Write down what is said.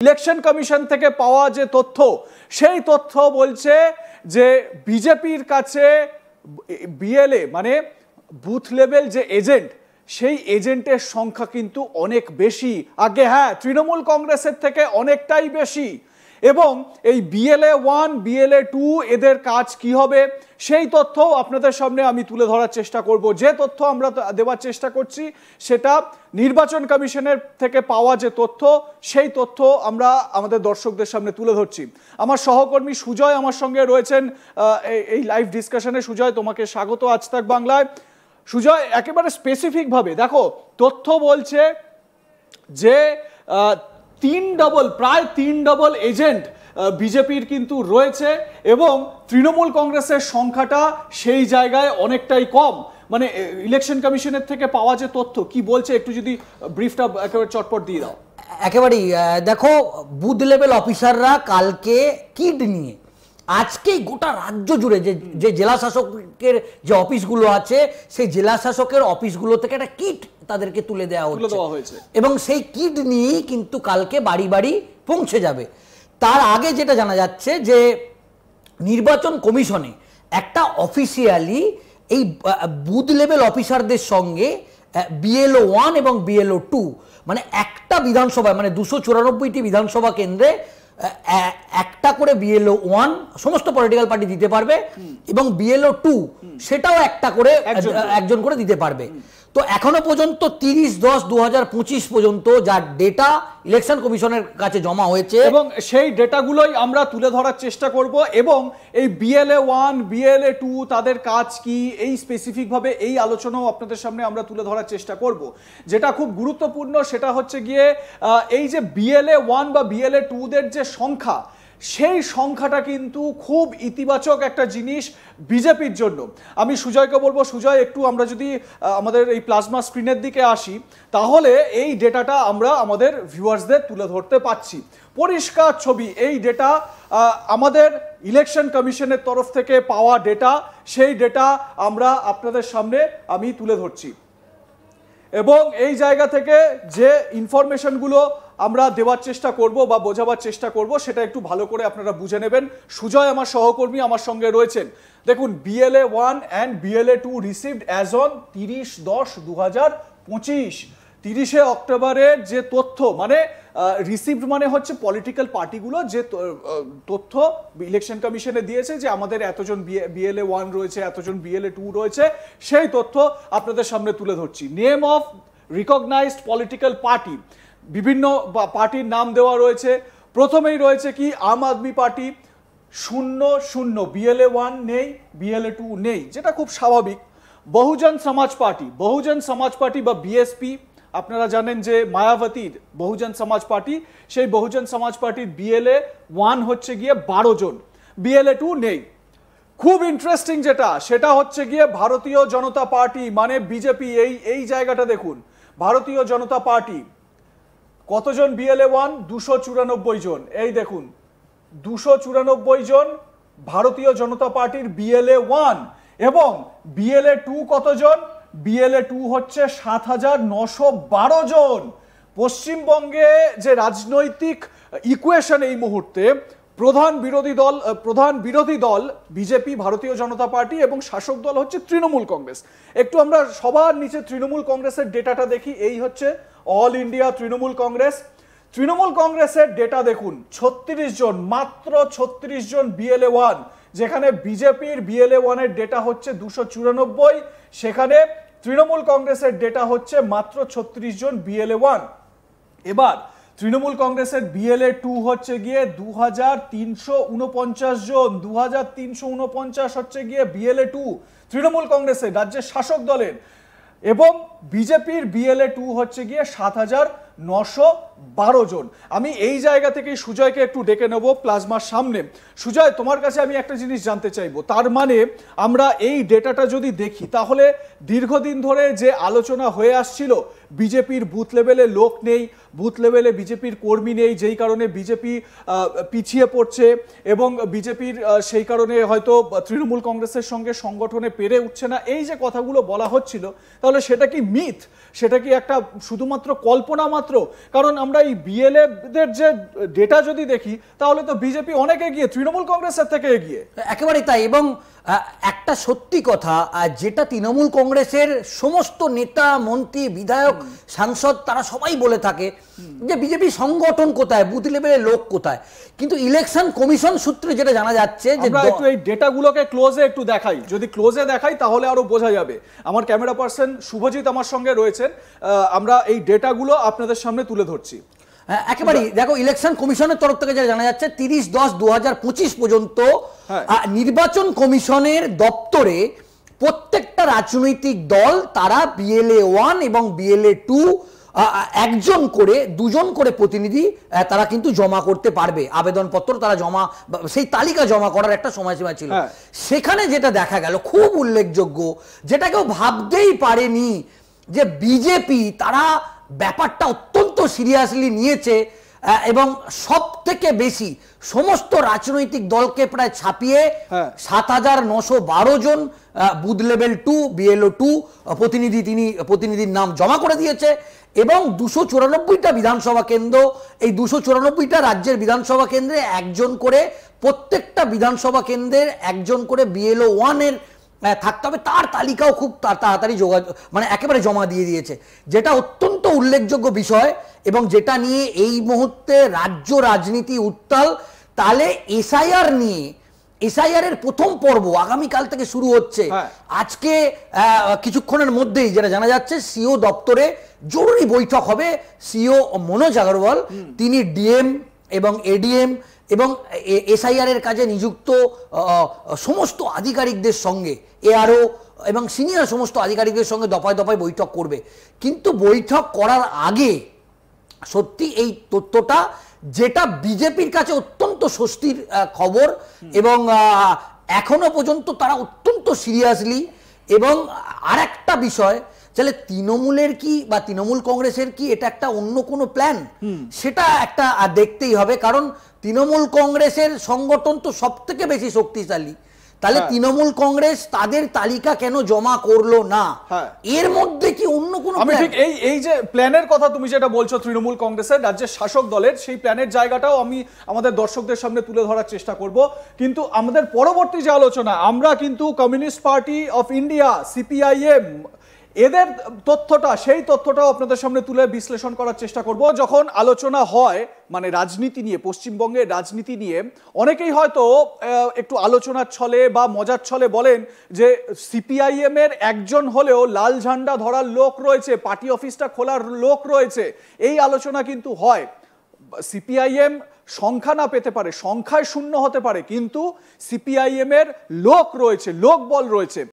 Election commission থেকে পাওয়া যে তথ্য সেই তথ্য বলছে যে বিজেপির কাছে বিএলএ মানে বুথ লেভেল যে এজেন্ট সেই এজেন্টের সংখ্যা কিন্তু অনেক বেশি। আগে হ্যাঁ তৃণমূল কংগ্রেসের থেকে অনেকটাই বেশি। এবং এই বিএলএ 1 বিএলএ 2 এদের কাজ কি হবে সেই তথ্য আপনাদের সামনে আমি তুলে ধরার চেষ্টা করব। যে তথ্য আমরা দেওয়ার চেষ্টা করছি সেটা নির্বাচন কমিশনের থেকে পাওয়া যে তথ্য সেই তথ্য আমরা আমাদের দর্শকদের সামনে তুলে ধরছি। আমার সহকর্মী সুজয় আমার সঙ্গে রয়েছেন এই লাইভ ডিসকাশনে। সুজয়, তোমাকে স্বাগত আজ তাক বাংলায়। সুজয়, একেবারে স্পেসিফিক ভাবে দেখো, তথ্য বলছে যে প্রায় তিন ডবল এজেন্ট বিজেপির কিন্তু রয়েছে এবং তৃণমূল কংগ্রেসের সংখ্যাটা সেই জায়গায় অনেকটাই কম। মানে ইলেকশন কমিশনের থেকে পাওয়া যে তথ্য কি বলছে একটু যদি ব্রিফটা একেবারে চটপট দিয়ে দাও। একেবারেই দেখো, বুথ লেভেল অফিসাররা কালকে কিট নিয়ে আজকেই গোটা রাজ্য জুড়ে যে জেলা শাসকের যে অফিসগুলো আছে সেই জেলা শাসকের অফিসগুলো থেকে একটা কিট তাদেরকে তুলে দেওয়া হয়েছে এবং সেই কিট নিয়েই কিন্তু কালকে বাড়ি বাড়ি পৌঁছে যাবে। তার আগে যেটা জানা যাচ্ছে যে নির্বাচন কমিশনে একটা অফিসিয়ালি এই বুথ লেভেল অফিসারদের সঙ্গে বিএলও 1 এবং বিএলও 2 মানে একটা বিধানসভায় মানে 294টি বিধানসভা কেন্দ্রে একটা করে বিএলও 1 সমস্ত পলিটিক্যাল পার্টি দিতে পারবে এবং বিএলও 2 সেটাও একটা করে একজন করে দিতে পারবে। তো এখনো পর্যন্ত 30/10/2025 পর্যন্ত যার ডেটা ইলেকশন কমিশনের কাছে জমা হয়েছে এবং সেই ডেটাগুলোই আমরা তুলে ধরার চেষ্টা করব এবং এই বিএলএ 1 বিএলএ 2 তাদের কাজ কি এই স্পেসিফিক ভাবে এই আলোচনাও আপনাদের সামনে আমরা তুলে ধরার চেষ্টা করব। যেটা খুব গুরুত্বপূর্ণ সেটা হচ্ছে গিয়ে এই যে বিএলএ 1 বা বিএলএ 2 দের যে সংখ্যা সেই সংখ্যাটা কিন্তু খুব ইতিবাচক একটা জিনিস বিজেপির জন্য। আমি সুজয়কে বলবো, সুজয় একটু আমরা যদি আমাদের এই প্লাজমা স্ক্রিনের দিকে আসি তাহলে এই ডেটাটা আমরা আমাদের ভিউয়ার্সদের তুলে ধরতে পাচ্ছি। পরিষ্কার ছবি, এই ডেটা আমাদের ইলেকশন কমিশনের তরফ থেকে পাওয়া ডেটা, সেই ডেটা আমরা আপনাদের সামনে আমি তুলে ধরছি এবং এই জায়গা থেকে যে ইনফরমেশনগুলো আমরা দেওয়ার চেষ্টা করব বা বোঝাবার চেষ্টা করব সেটা একটু ভালো করে আপনারা বুঝে নেবেন। সুজয় আমার সহকর্মী আমার সঙ্গে রয়েছেন। দেখুন, BLA 1 and BLA 2 received as on 30/10/2025 30শে অক্টোবরের যে তথ্য মানে রিসিভড মানে হচ্ছে পলিটিক্যাল পার্টিগুলো যে তথ্য ইলেকশন কমিশনে দিয়েছে যে আমাদের এতজন বিএলএ 1 রয়েছে, এতজন বিএলএ 2 রয়েছে, সেই তথ্য আপনাদের সামনে তুলে ধরছি। Name of recognized political party, বিভিন্ন পার্টির নাম দেওয়া রয়েছে। প্রথমেই রয়েছে কি আম আদমি পার্টি, 0 বিএলএ 1 নেই, বিএলএ 2 নেই, যেটা খুব স্বাভাবিক। বহুজন সমাজ পার্টি বা বিএসপি, আপনারা জানেন যে মায়াবতীর বহুজন সমাজ পার্টি, সেই বহুজন সমাজ পার্টির বিএলএ 1 হচ্ছে গিয়ে 12 জন, বিএলএ 2 নেই। খুব ইন্টারেস্টিং যেটা সেটা হচ্ছে গিয়ে ভারতীয় জনতা পার্টি মানে বিজেপি, এই জায়গাটা দেখুন, ভারতীয় জনতা পার্টি কতজন বিএলএ 1? 294 জন। এই দেখুন 294 জন ভারতীয় জনতা পার্টির বিএলএ 1 এবং বিএলএ 2 কতজন? বিএলএ 2 হচ্ছে 7912 জন। পশ্চিমবঙ্গে যে রাজনৈতিক ইকুয়েশন এই মুহূর্তে প্রধান বিরোধী দল বিজেপি, ভারতীয় জনতা পার্টি এবং শাসক দল হচ্ছে তৃণমূল কংগ্রেস। একটু আমরা সবার নিচে তৃণমূল কংগ্রেসের ডেটাটা দেখি। এই হচ্ছে অল ইন্ডিয়া তৃণমূল কংগ্রেসের ডেটা দেখুন, 36 জন, মাত্র 36 জন বিএলএ 1, যেখানে বিজেপির বিএলএ 1 এর ডেটা হচ্ছে 294, সেখানে তৃণমূল কংগ্রেসের ডেটা হচ্ছে মাত্র 36 জন বিএলএ 1। এবার তৃণমূল কংগ্রেসের বিএলএ 2 হচ্ছে গিয়ে 2349 জন, 2349 হচ্ছে গিয়ে বিএলএ 2 তৃণমূল কংগ্রেসের রাজ্যের শাসক দলের, এবং বিজেপির বিএলএ 2 হচ্ছে গিয়ে 7912 জন। আমি এই জায়গা থেকে সুজয়কে একটু ডেকে নেব প্লাজমার সামনে। সুজয়, তোমার কাছে আমি একটা জিনিস জানতে চাইবো, তার মানে আমরা এই ডেটাটা যদি দেখি তাহলে দীর্ঘদিন ধরে যে আলোচনা হয়ে আসছিল বিজেপির বুথ লেভেলে লোক নেই, বুথ লেভেলে বিজেপির কর্মী নেই, যেই কারণে বিজেপি পিছিয়ে পড়ছে এবং বিজেপির সেই কারণে হয়তো তৃণমূল কংগ্রেসের সঙ্গে সংগঠনে পেরে উঠছে না, এই যে কথাগুলো বলা হচ্ছিল, তাহলে সেটা কি মিথ? সেটা কি একটা শুধুমাত্র কল্পনা মাত্র? কারণ আমরা এই বিএলএ দের যে ডেটা যদি দেখি তাহলে তো বিজেপি অনেক এগিয়ে, তৃণমূল কংগ্রেসের থেকে এগিয়ে। একেবারে তাই। এবং একটা সত্যি কথা, যেটা তৃণমূল কংগ্রেসের সমস্ত নেতা মন্ত্রী বিধায়ক সাংসদ তারা সবাই বলে থাকে যে বিজেপি সংগঠন কোথায়, বুথ লেভেলের লোক কোথায়, কিন্তু ইলেকশন কমিশন সূত্রে যেটা জানা যাচ্ছে যে আমরা একটু এই ডেটাগুলোকে ক্লোজে একটু দেখাই, যদি ক্লোজে দেখাই তাহলে আরো বোঝা যাবে। আমার ক্যামেরা পার্সন শুভজিৎ আমার সঙ্গে রয়েছেন, আমরা এই ডেটাগুলো আপনাদের সামনে তুলে ধরছি। একেবারেই দেখো, ইলেকশন কমিশনের তরফ থেকে যেটা জানা যাচ্ছে 30/10/2025 পর্যন্ত নির্বাচন কমিশনের দপ্তরে প্রত্যেকটা রাজনৈতিক দল তারা BLA 1 এবং BLA 2 একজন করে, দুজন করে প্রতিনিধি তারা কিন্তু জমা করতে পারবে। আবেদনপত্র তারা জমা, সেই তালিকা জমা করার একটা সময়সীমা ছিল। সেখানে যেটা দেখা গেল খুব উল্লেখযোগ্য, যেটা কেউ ভাবতেই পারেনি, যে বিজেপি তারা ব্যাপারটা অত্যন্ত সিরিয়াসলি নিয়েছে এবং সব থেকে বেশি সমস্ত রাজনৈতিক দলকে প্রায় ছাপিয়ে 7,912 জন বুথ লেভেল 2 BLO 2 প্রতিনিধির নাম জমা করে দিয়েছে। এবং 294টা বিধানসভা কেন্দ্র, এই 294টা রাজ্যের বিধানসভা কেন্দ্রে একজন করে, প্রত্যেকটা বিধানসভা কেন্দ্রের একজন করে BLO 1 এর থাকতে হবে, তার তালিকাও খুব তাড়াতাড়ি মানে একেবারে জমা দিয়ে দিয়েছে, যেটা অত্যন্ত উল্লেখযোগ্য বিষয় এবং যেটা নিয়ে এই মুহূর্তে রাজ্য রাজনীতি উত্তাল। তাহলে এসআইআর নিয়ে, এসআইআর এর প্রথম পর্ব আগামীকাল থেকে শুরু হচ্ছে। আজকে কিছুক্ষণের মধ্যেই যেটা জানা যাচ্ছে সিও দপ্তরে জরুরি বৈঠক হবে। সিও মনোজ আগরওয়াল তিনি ডিএম এবং এডিএম এবং এসআইআর এর কাজে নিযুক্ত সমস্ত আধিকারিকদের সঙ্গে, এআরও এবং সিনিয়র সমস্ত আধিকারিকদের সঙ্গে দফায় দফায় বৈঠক করবে। কিন্তু বৈঠক করার আগে সত্যি এই তথ্যটা, যেটা বিজেপির কাছে অত্যন্ত স্বস্তির খবর এবং এখনো পর্যন্ত তারা অত্যন্ত সিরিয়াসলি, এবং আর একটা বিষয়, তাহলে তৃণমূলের কি বা তৃণমূল কংগ্রেসের কি এটা একটা অন্য কোনো প্ল্যান, সেটা একটা দেখতেই হবে। কারণ তৃণমূল কংগ্রেসের সংগঠন তো সব থেকে বেশি শক্তিশালী, তাহলে তৃণমূল কংগ্রেস তাদের তালিকা কেন জমা করলো না, এর মধ্যে কি অন্য কোনো? আমি ঠিক এই যে প্ল্যানের কথা তুমি যেটা বলছো তৃণমূল কংগ্রেসের রাজ্যের শাসক দলের, সেই প্ল্যানের জায়গাটাও আমি আমাদের দর্শকদের সামনে তুলে ধরার চেষ্টা করব। কিন্তু আমাদের পরবর্তী যে আলোচনা, আমরা কিন্তু communist party of India CPIM এদের তথ্যটা, সেই তথ্যটাও আপনাদের সামনে তুলে বিশ্লেষণ করার চেষ্টা করব। যখন আলোচনা হয় মানে রাজনীতি নিয়ে, পশ্চিমবঙ্গের রাজনীতি নিয়ে, অনেকেই হয়তো একটু আলোচনার ছলে বা মজার ছলে বলেন যে CPIM এর একজন হলেও লাল ঝান্ডা ধরার লোক রয়েছে, পার্টি অফিসটা খোলার লোক রয়েছে, এই আলোচনা কিন্তু হয়। CPIM সংখ্যা না পেতে পারে, সংখ্যায় শূন্য হতে পারে, কিন্তু CPIM এর লোক রয়েছে, লোকবল রয়েছে।